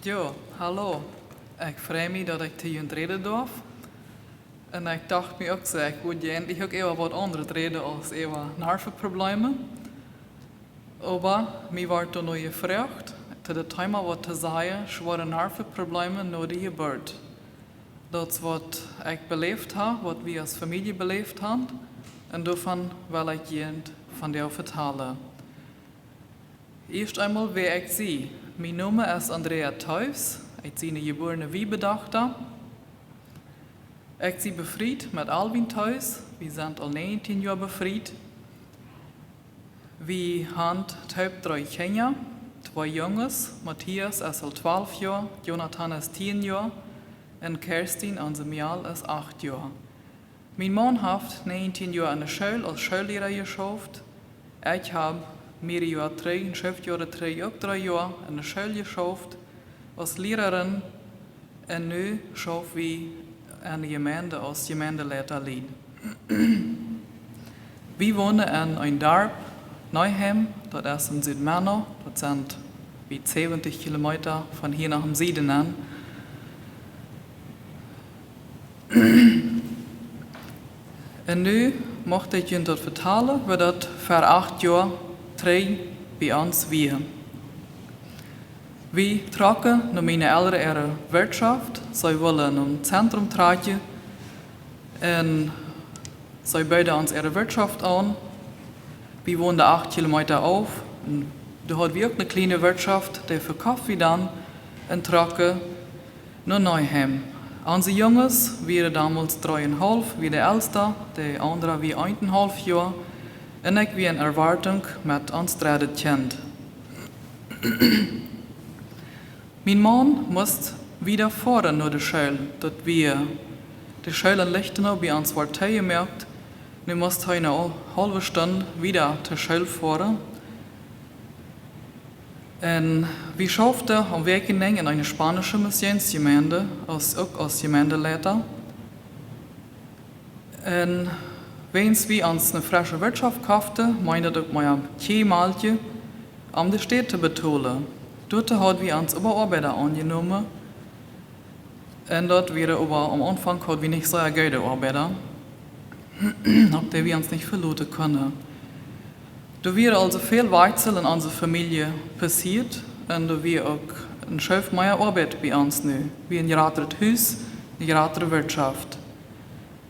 Ja, hallo. Ik freue mich dat ik te jullie reden darf. En ik dacht mir ook zo, ik würde endlich ook even wat anderes reden als even Nervenproblemen. Aber mir wordt toen nog gevraagd, te de Thema wat te zeggen, schwere Nervenproblemen na die Geburt. Dat is wat ik beleefd heb, wat we als Familie beleefd hebben. En daarvan wil ik je van jou vertellen. Eerst einmal, wer ich sie. Mein Name ist Andrea Theus. Ich bin eine geborene Wiebedachter. Ich bin befried mit Alvin Theus. Wir sind al 19 Jahre befried. Wir haben 3 Kinder, 2 Jungs. Matthias ist al 12 Jahre, Jonathan ist 10 Jahre und Kerstin, unser Mial, ist 8 Jahre. Mein Mann hat 19 Jahre an der Schule als Schullehrer geschafft. Ich habe mehrere Jahre, 3 Jahre, auch 3 Jahre in der Schule geschafft als Lehrerin und nu arbeite ich in der Gemeinde als Gemeindeleiterin. Wir wohnen in ein Dorf, Neuheim, das ist in Südmänner, das sind wie 70 Kilometer von hier nach dem Süden an. Und nu möchte ich Ihnen dort vertellen, wie das vor 8 Jahren bei uns wir. Wir tragen nach meinen Eltern ihre Wirtschaft, sie wollen ein Zentrum tragen und sie bieten uns ihre Wirtschaft an. Wir wohnen da 8 Kilometer auf und da hat wir auch eine kleine Wirtschaft, die verkauft wir dann und tragen nach Neuheim. Unsere Jungs waren damals 3,5, wie der Älteste, der andere wie 1,5 Jahre. En ik wie in Erwartung met ons derde Kind. Mein Mann muss wieder fahren nach der Schule, dort wir die Schule in Lichtenau bei uns war gemerkt. Nu musste er eine halbe Stunde wieder zur Schule fahren. Und wir schafften am Weg in eine spanische Missionsgemeinde, auch als Gemeindeleiter. Und wenn wir uns eine frische Wirtschaft kauften, meinte ich mal ein Kiemaltje, um die Städte zu betonen. Dort haben wir uns über Arbeiter angenommen. Und dort wäre aber am Anfang hatten wir nicht so eine gute Arbeiter, auf die wir uns nicht verlassen können. Da wäre also viel Wechsel in unserer Familie passiert und da wäre auch ein Chef mehr Arbeit bei uns nu. Wie ein gerateres Haus, eine geratere Wirtschaft.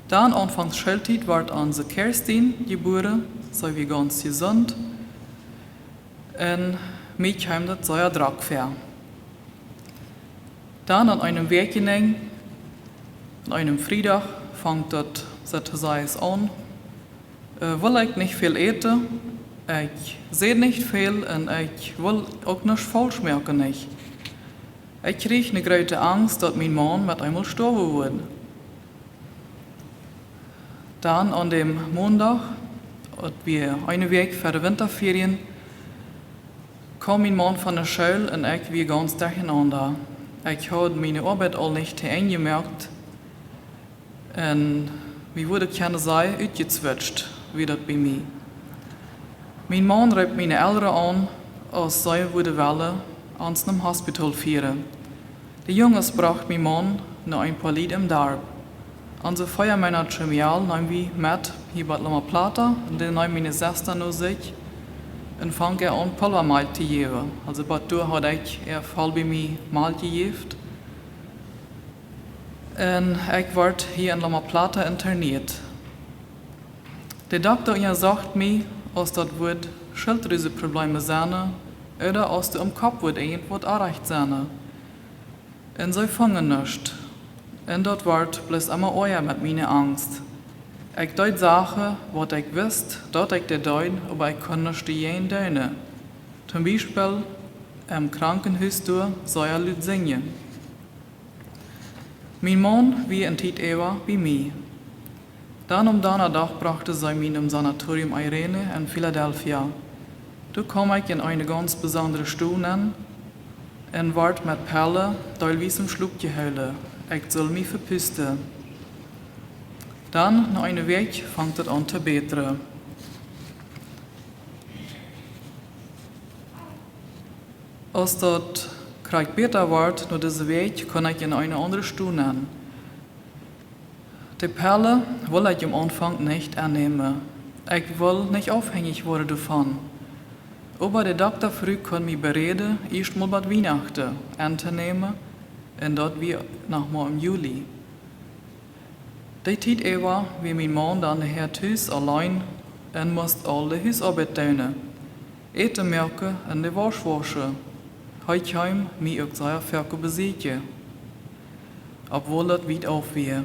Dann anfangs Schulzeit wird unsere Kerstin geboren, so wie ganz gesund. Und mich haben das so ein Dragfair. Dann an einem Wochenende, an einem Freitag, fängt das sozusagen an. Will ich nicht viel eten, ich sehe nicht viel und ich will auch nicht falsch merken. Nicht. Ich kriege eine große Angst, dass mein Mann mit einmal sterben wird. Dann an dem Montag, als wir eine Woche für die Winterferien, kam mein Mann von der Schule und ich war ganz durcheinander. Ich habe meine Arbeit all nicht eingemerkt und wie würde keine sein, ausgezwitscht, wie das bei mir. Mein Mann rief meine Eltern an, als sie würde wollen, uns zum Hospital führen. Die Jungs brachten mein Mann nach ein paar Lied im Dorf. Onze Feuermänner Chemial nehmen wir mit hier bei Loma Plata und dann nehmen meine Schwester noch sich und fangen an Pulvermal zu geben. Also bei der hat ich voll bei mir mal gegeben. Und ich wurde hier in Loma Plata interniert. Der Doktor sagt mir, als das wird Schilddrüseprobleme sein oder als du im Kopf wird irgendwas erreicht sein. Und sie fangen nicht. Und dort wird bloß immer euer mit meiner Angst. Ich deut Sachen, was ich wisst, dort ich deut, aber ich kann nicht die jeden deine. Zum Beispiel im Krankenhaus soll er Leute singen. Mein Mann wie ein Tit Eva bei mir. Dann Donnerstag brachte sie mich im Sanatorium Irene in Philadelphia. Da kam ich in eine ganz besondere Stunde und ward mit Perle teilweise im Schluck gehalten. Ich soll mich verpusten. Dann, nach einer Woche, fängt es an zu bessern. Als das krijg beter wordt, door deze week kon ik in een andere stoel nemen. Die Perle will ich am Anfang nicht annehmen. Ich will nicht abhängig worden davon. Aber der Doktor früh kann mich bereden, erst mal bei Weihnachten anzunehmen, und dort wir nochmal im Juli. Die Zeit war, wie mein Mann dann her Hus allein und musste alle Hausarbeit tun. Eten melken en de was waschen. Hij kwam mij ook zeer veel bezieken. Obwohl het weit auf weer.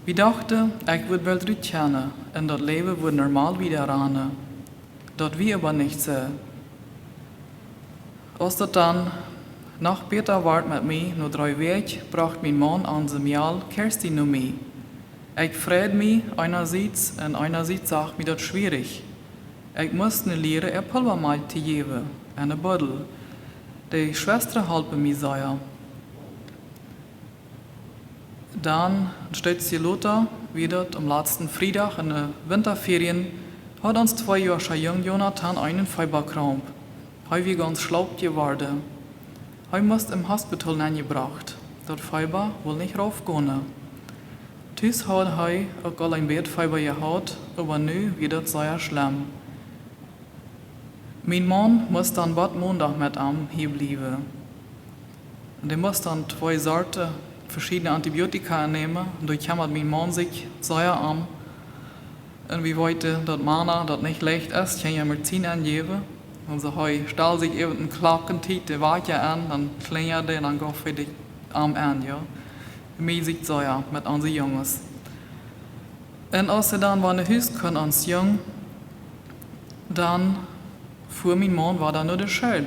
Wir dachten, ich würde bald zurückkehren und das Leben würde normal wieder ran. Das wir aber nicht so. Als das dann noch Peter war mit mir, nur 3 Wochen, brachte mein Mann an dem Jahr Kerstin noch mit. Ich freute mich einerseits und einerseits sagt mir das schwierig. Ich musste lernen, ein Pulvermehl zu geben, eine Bottle. Die Schwester half mir sehr. Dann steht sie Lothar wieder am letzten Freitag in den Winterferien, hat uns 2 Jahre schon jung Jonathan einen Fieberkrampf. Er war ganz schlapp geworden. Er musste im Hospital angebracht. Das Fieber will nicht raufgehen. Tus hat er auch al ein Bettfieber gehabt, aber nu wird das sehr schlimm. Mein Mann muss dann bald Montag mit ihm hier bleiben. Der muss dann 2 Sorten verschiedene Antibiotika nehmen. Und durch hat mein Mann sich sehr arm. Und wir wollten, dass Mana das nicht leicht ist, kann ja Medizin angeben. Und so stellt sich eben ein Klackentiet, der wacht ja an, dann klingelt der, dann geht für die Arm an, ja. Mir sieht so ja, mit unseren Jungs. Und als sie dann waren Haus können, uns Jung, dann fuhr mein Mann, war dann nur der Schule.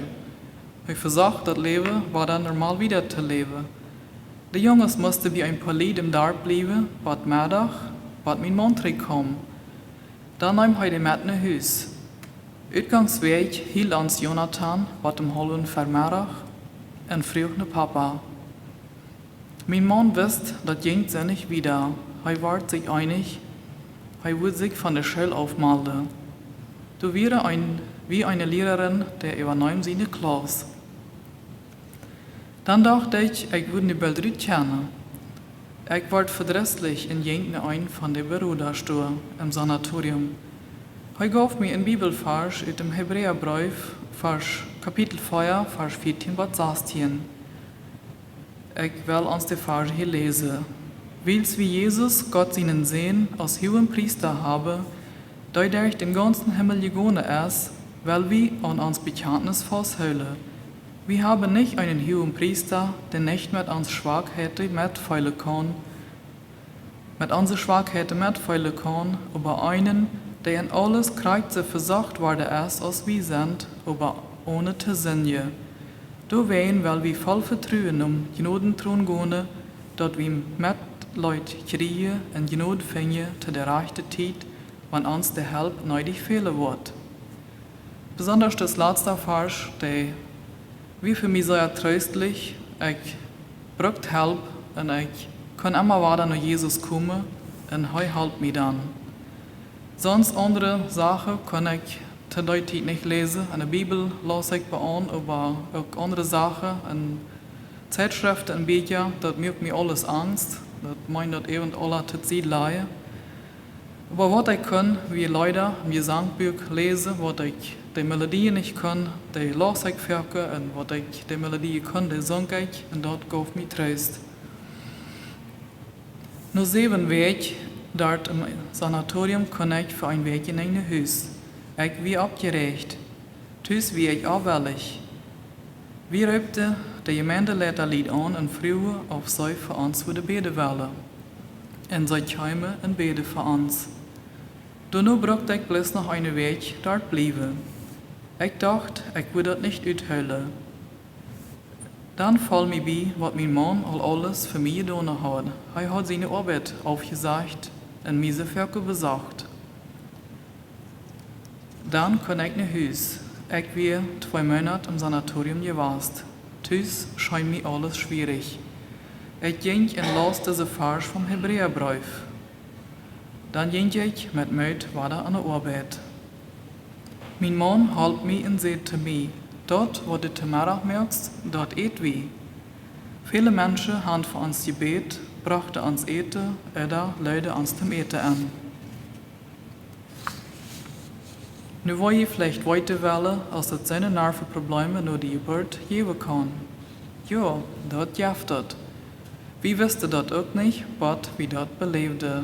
Ich versagt, das Leben war dann normal wieder zu leben. Die Jungs mussten wie ein paar Lied im Dorf bleiben, was Mittag, was mein Mann zurückkam. Dann nahm er mit nach Haus. Uitgangsweg hielt uns Jonathan, was im halben Vermittag, und frug nach Papa. Mein Mann wusste, das ging so nicht wieder. Er war sich einig, er würde sich von der Schule aufmelden. Du wäre wie eine Lehrerin, der übernahm seine Klasse. Dann dachte ich würde nicht bald zurückkehren. Ich war verdrießlich in irgendeinem von den Brüderstuhl im Sanatorium. Er gab mir einen Bibelvers aus dem Hebräerbrief, Kapitel 4, Vers 14 bis 16. Ich will uns die Verse hier lesen. Weils wie Jesus Gott seinen Sehen als hohen Priester habe, der durch den ganzen Himmel gegangen ist, weil wir an uns Bekenntnis festhöllen. Wir haben nicht einen hohen Priester, der nicht mit uns Schwachheiten mitfeilen kann, aber einen, der in alles Kreuze versagt worden ist, als wir sind, aber ohne zu singen. Du wehen, weil wir voll Vertrauen Gnadenthron gehen, dort wir mit Leute kriegen und Gnade finden zu der rechten Zeit, wann uns der Help nötig fehlen wird. Besonders das letzte Vers, der wie für mich sehr tröstlich, ich brauche Help und ich kann immer weiter nach Jesus kommen und er hilft mir dann. Sonst andere Sachen kann ich zu der Zeit nicht lesen. In der Bibel lasse ich bei an, aber auch andere Sachen, in Zeitschriften und Bücher, das macht mir alles Angst. Das meint das eben alle zu Zeit leihen. Aber was ich kann, wie leider im Gesangbuch lesen, was ich die Melodie nicht kann, die lasse ich wirken, und was ich die Melodie kann, die sang ich, und dort gab mir Trost. Nur 7 Wege dort im Sanatorium kann ich für ein Weg in ein Haus. Ich wie abgerecht. Tüs wie ich auweilig. Wir rübte die Gemeindeleiterlied an und früher auf sie für uns würde beten wollen. Und sie kämen und beten für uns. Dann brauchte ich bloß noch einen Weg dort bleiben. Ich dachte, ich würde das nicht aushöhlen. Dann fiel mir bei, was mein Mann alles für mich getan hat. Er hat seine Arbeit aufgesagt und mir dafür besagt. Dann kam ich nach Haus. Ich war 2 Monate im Sanatorium gewesen. Tus scheint mir alles schwierig. Ich ging und las diese Vers vom Hebräerbrief. Dann ging ich mit Müd weiter an der Arbeit. Mein Mann hielt mich und sagte mir, Dort, wo du te Mittag merkst, dort eet wie. Viele Menschen haben für uns gebet, brachten uns Eten oder leiden uns zum Eten an. Nu wil je vielleicht weiter wollen, als dat seine Nervenprobleme nur die Geburt geben kann. Ja, dort jaft dat. Wie wusste dat auch nicht, wat wie dat beleefde.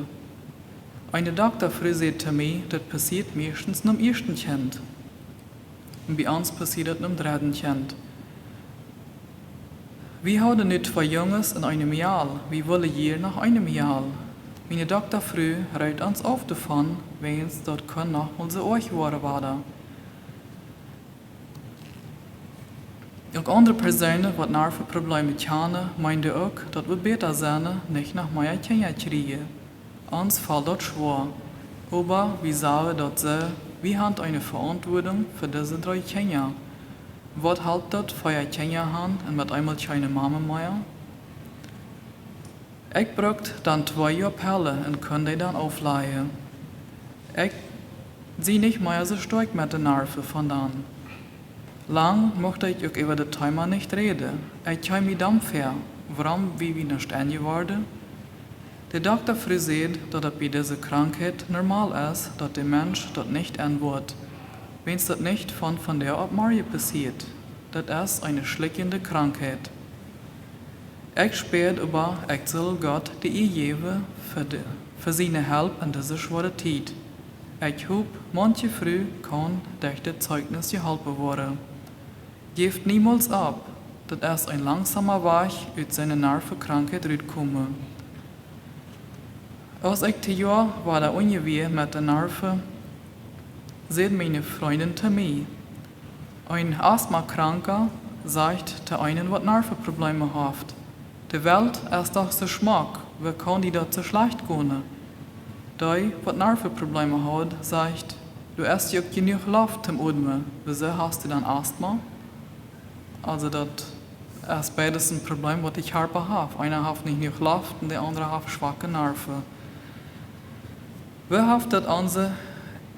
Eine Doktorfrau sagte mir, das passiert meistens am ersten Kind. Und bei uns passiert das am dritten Kind. Wir haben nicht zwei Jungs in einem Jahr, wir wollen hier nach einem Jahr. Meine Doktorfrau rät uns auf davon, wenn es dort kann noch mal so euch werden. Auch andere Personen, die Nervenprobleme kennen, meinen auch, dass wir besser sein, nicht nach mehr Kinder kriegen. Uns fällt das schwer. Aber wir sagen dass wir haben eine Verantwortung für diese 3 Kinder. Was hält das für ihr Kinder haben und mit einmal keine Mama mehr? Ich brauchte dann 2 Jahre Pille und konnte dann aufleihen. Ich sehe nicht mehr so stark mit den Nerven von dann. Lang mochte ich auch über das Thema nicht reden. Ich kam mir dann fair, warum wir nicht geworden. Der Doktor sagt, dass es bei dieser Krankheit normal ist, dass der Mensch das nicht antwortet, wenn es das nicht von der auf Marie passiert. Das ist eine schlickende Krankheit. Ich spüre aber, ich soll Gott die geben für seine Hilfe in dieser schweren Zeit. Ich hoffe, manche früh kann durch das Zeugnis geholfen werden. Gebt niemals ab, das ist ein langsamer Weg aus seiner Nervenkrankheit rauskommen. Als ich 10 Jahre war der ungefähr mit den Nerven, sagt meine Freundin zu mir, ein Asthma-Kranker sagt zu einem, was Nervenprobleme hat. Die Welt ist doch so schmack, wie kann die dort so schlecht gehen? Die, was Nervenprobleme hat, sagt, du hast ja genug Luft zum Atmen, wieso hast du dann Asthma? Also das ist beides ein Problem, was ich habe. Einer hat nicht genug Luft und der andere hat schwache Nerven. Wie hat das unsere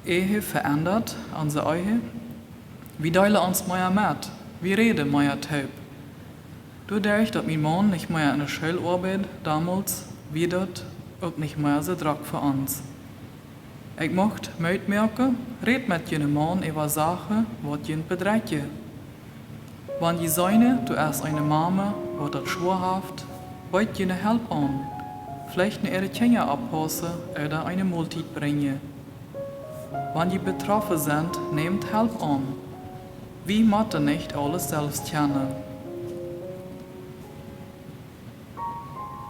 Ehe verändert, unsere Ehe? Wir teilen uns mehr mit, wir reden mehr taub. Dadurch, dass mein Mann nicht mehr in der Schule arbeitet, damals wird das auch nicht mehr so Druck für uns. Ich möchte mitmerken, red mit jenem Mann über Sachen, die ihn bedrängen. Wenn je seine, du hast eine Mama, die das schwer hat, bietet jene Hilfe an. Vielleicht ihre Kinder abpassen oder eine Mahlzeit bringen. Wenn die betroffen sind, nehmt Hilfe an. Wir müssen nicht alles selbst kennen.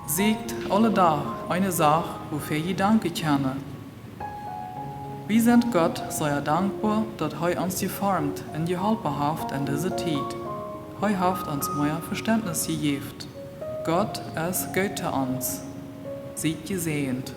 Siegt alle Tag eine Sache, wofür ihr Danke kennen. Wir sind Gott sehr dankbar, dass er uns geformt und geholfen hat in dieser Zeit. Er hat uns mehr Verständnis gegeben. Gott ist gut zu uns. Seid gesegnet.